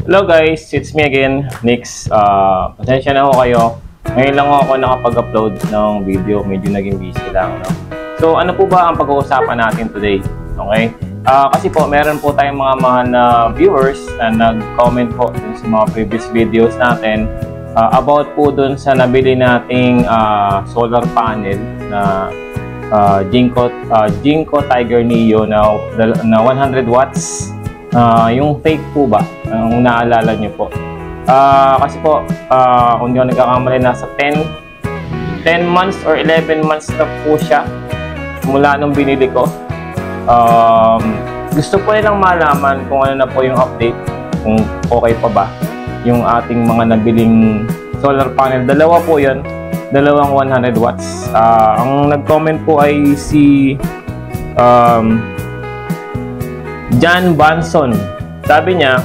Hello guys, it's me again, Nix. Pasensya na ho kayo. Ngayon lang ako nakapag-upload ng video, medyo naging busy lang. No? So ano po ba ang pag-uusapan natin today? Okay? Kasi po meron po tayong mga mahal na viewers na nag-comment po dun sa mga previous videos natin about po dun sa nabili nating solar panel na Jinko Tiger Neo na 100 watts. Yung fake po ba, kung naalala nyo po. Kasi po, kung di ako nagkakamali, nasa 10 months or 11 months na po siya mula nung binili ko. Gusto po nilang malaman kung ano na po yung update, kung okay pa ba yung ating mga nabiling solar panel. Dalawa po yun, dalawang 100 watts. Ang nag-comment po ay si John Banson. Sabi niya,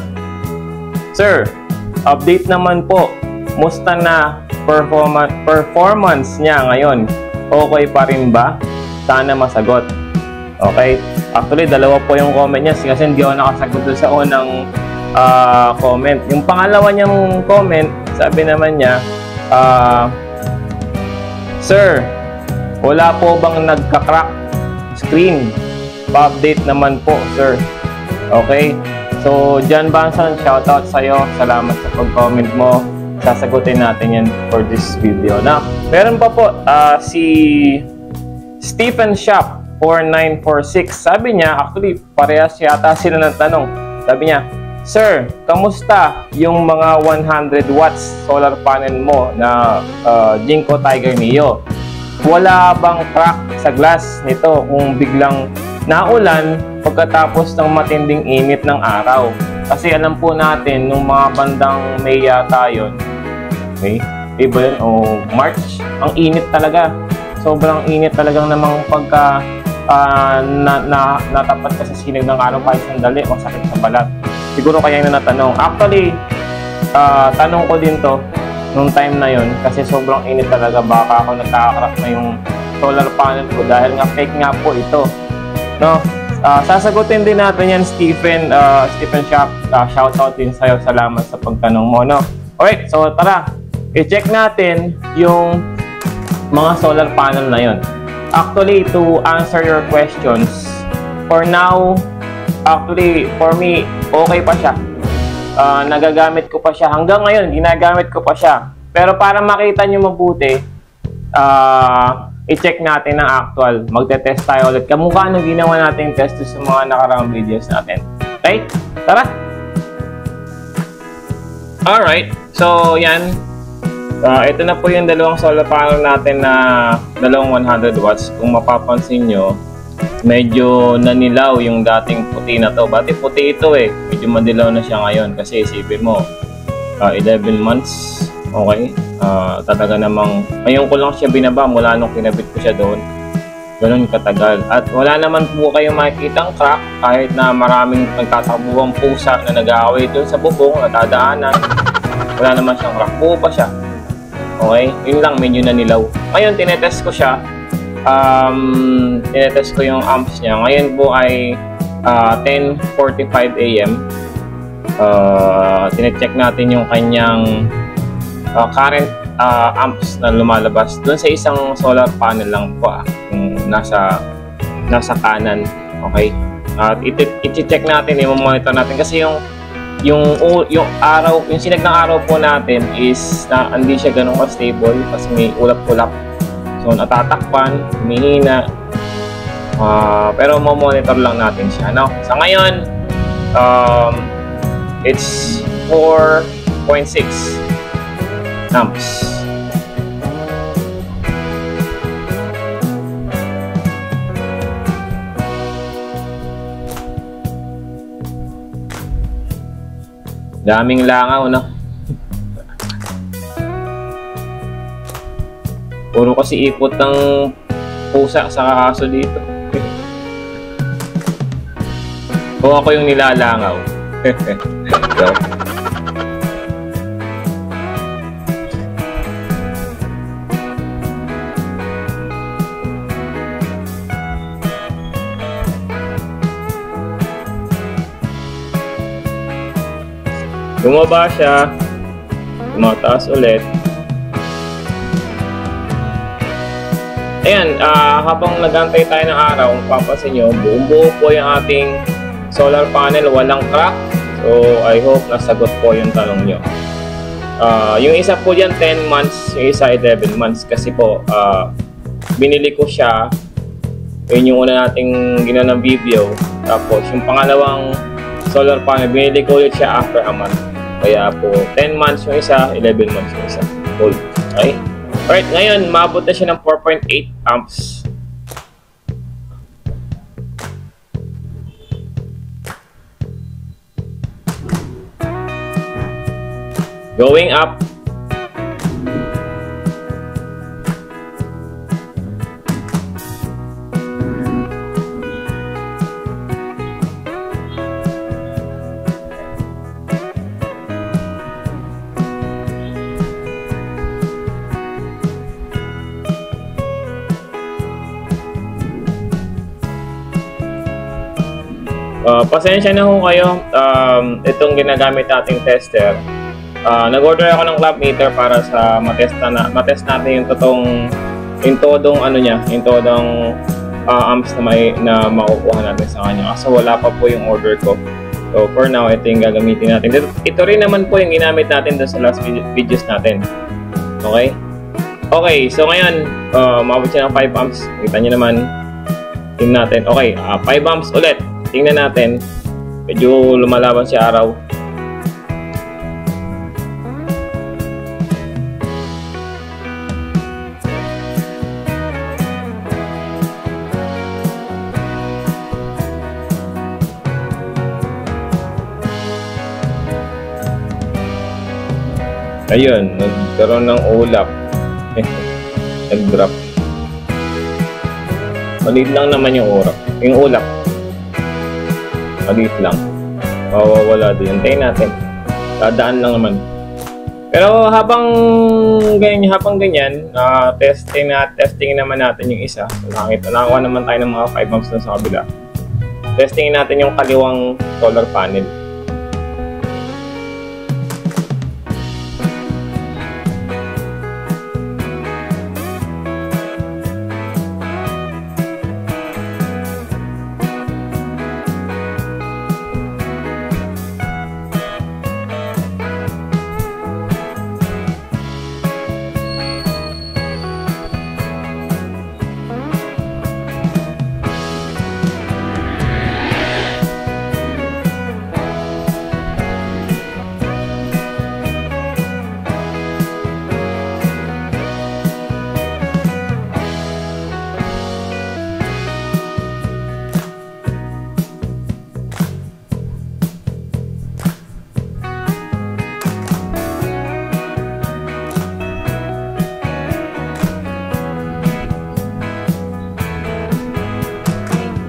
"Sir, update naman po. Musta na performance niya ngayon? Okay pa rin ba? Sana masagot." Okay? Actually, dalawa po yung comment niya kasi hindi ako nakasagot doon sa unang comment. Yung pangalawa niyang comment, sabi naman niya, "Sir, wala po bang nagka-crack screen? Pa-update naman po, sir." Okay? So, John Banson, shoutout sa'yo. Salamat sa pag-comment mo. Sasagutin natin yan for this video. Now, meron pa po si Stephen Shop 4946. Sabi niya, actually, parehas yata sila ng tanong. Sabi niya, "Sir, kamusta yung mga 100 watts solar panel mo na Jinko Tiger Neo? Wala bang crack sa glass nito kung biglang naulan pagkatapos ng matinding init ng araw?" Kasi alam po natin, nung mga bandang May yata yun, okay? Iba yun, o March, ang init talaga. Sobrang init talagang namang pagka natapat ka sa sinig ng araw kahit sandali, masakit sa balat. Siguro kaya yun na natanong. Actually, tanong ko din to nung time na yun kasi sobrang init talaga. Baka ako nagkaka-crack na yung solar panel ko dahil nga fake nga po ito. No? Sasagutin din natin yan, Stephen Shop. Shoutout din sa'yo. Salamat sa pagtanong mo. No? Alright, so tara. I-check natin yung mga solar panel na yun. Actually, to answer your questions, for now, actually, for me, okay pa siya. Nagagamit ko pa siya. Hanggang ngayon, ginagamit ko pa siya. Pero para makita nyo mabuti, i-check natin ang actual. Magte-test tayo ulit. Kamukha nung ginawa natin test sa mga nakaraang videos natin. Okay? Tara! Alright. So, yan. Ito na po yung dalawang solar panel natin na dalawang 100 watts. Kung mapapansin nyo, medyo nanilaw yung dating puti na to. Bati puti ito eh. Medyo madilaw na siya ngayon kasi isipin mo, 11 months. Okay? Talaga namang, ngayon ko lang siya binaba mula nung kinabit ko siya doon. Ganun katagal. At wala naman po kayong makikitang crack kahit na maraming nagtatakbuhang pusa na nag-aaway doon sa bubong, natadaanan. Wala naman siyang crack. Buo pa siya. Okay? Yun lang, medyo nanilaw. Ngayon, tinetest ko siya. Tinetest ko yung amps niya. Ngayon po ay 10:45 AM. Tinecheck natin yung kanyang current amps na lumalabas doon sa isang solar panel lang po yung nasa kanan. Okay? At i-check natin, i-monitor natin kasi yung araw, yung sinag ng araw po natin is na hindi siya ganun ka-stable kasi may ulap-ulap. So natatakpan, humihina. Pero mo-monitor lang natin siya. No? Sa ngayon, it's 4.6 amps. Daming langaw, no? Puro kasi ipot ng pusa sa aso dito. O ako yung nilalangaw. So, Bumaba siya, tumataas ulit. Ayan, habang nagantay tayo ng araw, kung papansin nyo, buong-buo po yung ating solar panel, walang crack. So, I hope nasagot po yung tanong nyo. Yung isa po dyan, 10 months, yung isa 11 months. Kasi po, binili ko siya, yun yung una nating ginawa ng video. Tapos, yung pangalawang solar panel, binili ko ulit siya after a month. Kaya po, 10 months yung isa, 11 months yung isa. Cool. Okay? Alright, ngayon, maabot na siya ng 4.8 amps. Going up. Pasensya na ho kayo, itong ginagamit nating tester. Nag-order ako ng clamp meter para sa matest natin yung todong ano niya, yung todong amps na makukuha natin sa kanya. Kasi wala pa po yung order ko. So for now, ito yung gagamitin natin. Ito rin naman po yung ginamit natin doon sa last videos natin. Okay? Okay, so ngayon, maabot siya ng 5 amps. Kita nyo naman. Tingnan natin. Okay, 5 amps ulit. Tingnan natin. Medyo lumalaban si araw. Ayun, nagkaroon ng ulap. Nag-drop. Maliit lang naman yung ulap. Maliit lang. Mawawala din. Hintayin natin. Dadaan lang naman. Pero habang ganyan, testing naman natin yung isa. Nakakuha naman tayo ng mga 5 amps na sa kabila. Testingin natin yung kaliwang solar panel.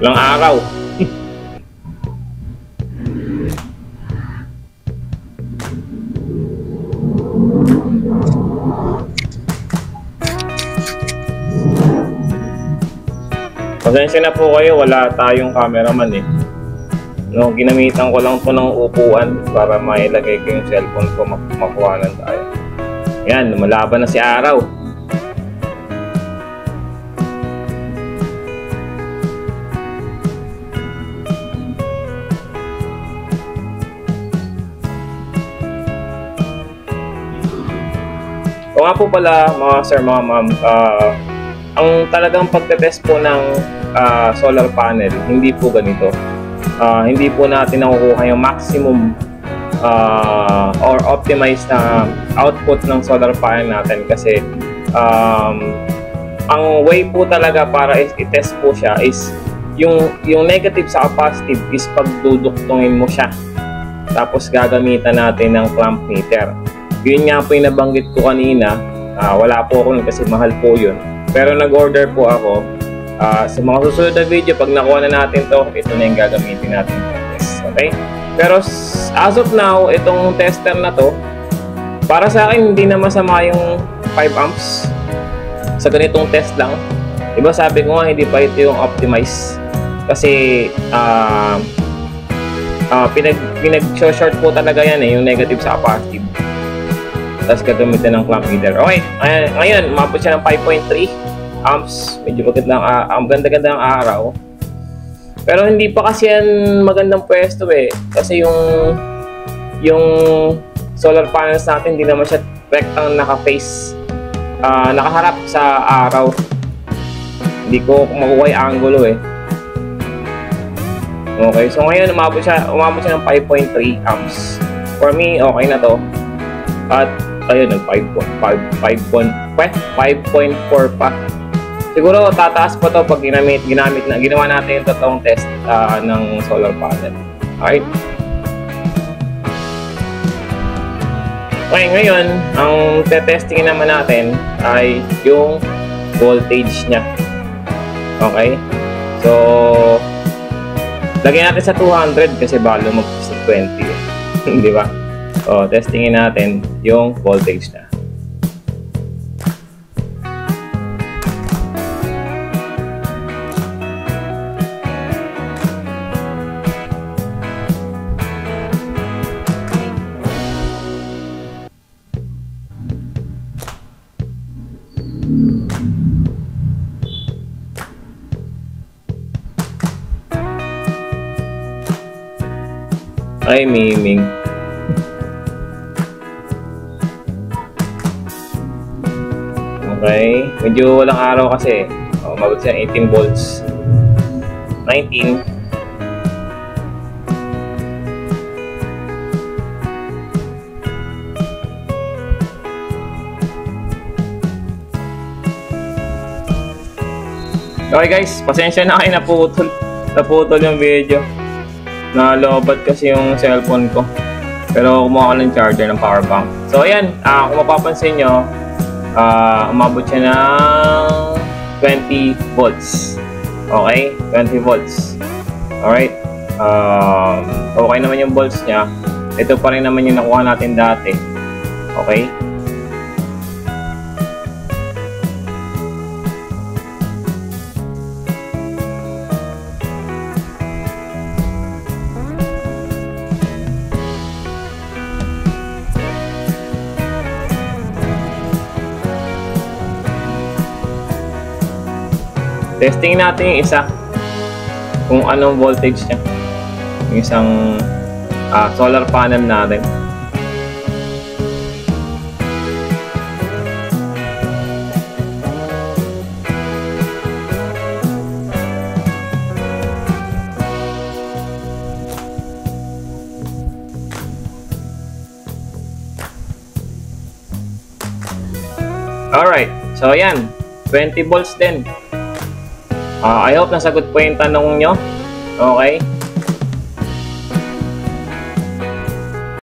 Ilang araw. Pasensya na po kayo, wala tayong cameraman eh. No, ginamitan ko lang to ng upuan para mailagay ko yung cellphone ko, makuhanan tayo. Yan, lumalaban na si araw. O nga po pala mga sir, mga ma'am, ang talagang pagtetest po ng solar panel, hindi po ganito. Hindi po natin nakukuha yung maximum or optimized na output ng solar panel natin kasi ang way po talaga para i-test po siya is yung negative sa positive is pagduduktungin mo siya. Tapos gagamitan natin ng clamp meter. Yun nga po yung nabanggit ko kanina. Wala po ako kasi mahal po yun. Pero nag-order po ako. Sa mga susunod na video, pag nakuha na natin to, ito na yung gagamitin natin. Okay? Pero as of now, itong tester na to, para sa akin, hindi na masama yung 5 amps sa ganitong test lang. Diba sabi ko nga, hindi pa ito yung optimize. Kasi pinag-short po talaga yan yung negative sa positive. Tapos gagamitin ng clamp meter. Okay, ngayon umabot siya ng 5.3 amps. Medyo ganda-ganda ang araw. Pero hindi pa kasi yan magandang pwesto kasi yung solar panels natin hindi naman siya rectang naka-face, nakaharap sa araw. Hindi ko makuha yung angulo Okay, so ngayon umabot siya ng 5.3 amps. For me, okay na to. At ayun, 5.4 pa. Siguro tataas pa to pag ginawa natin yung totoong test ng solar panel. Alright. Okay, ngayon ang testingin naman natin ay yung voltage niya. Okay? So lagyan natin sa 200 kasi balo mag-20 di ba? So testingin natin yung voltage na. Ay, miming. Okay. Medyo walang araw kasi. Umabot siya 18 volts. 19. Okay guys, pasensya na kayo, naputol yung video. Nalobat kasi yung cellphone ko. Pero kumuha ko ng charger ng power bank. So ayan, kung mapapansin nyo, umabot siya ng 20 volts. Okay? 20 volts. Alright? Okay naman yung volts niya. Ito pa rin naman yung nakuha natin dati. Okay? Testing natin yung isa kung anong voltage niya, yung isang solar panel natin. Alright, so ayan, 20 volts din. I hope nasagot po yung tanong nyo. Okay?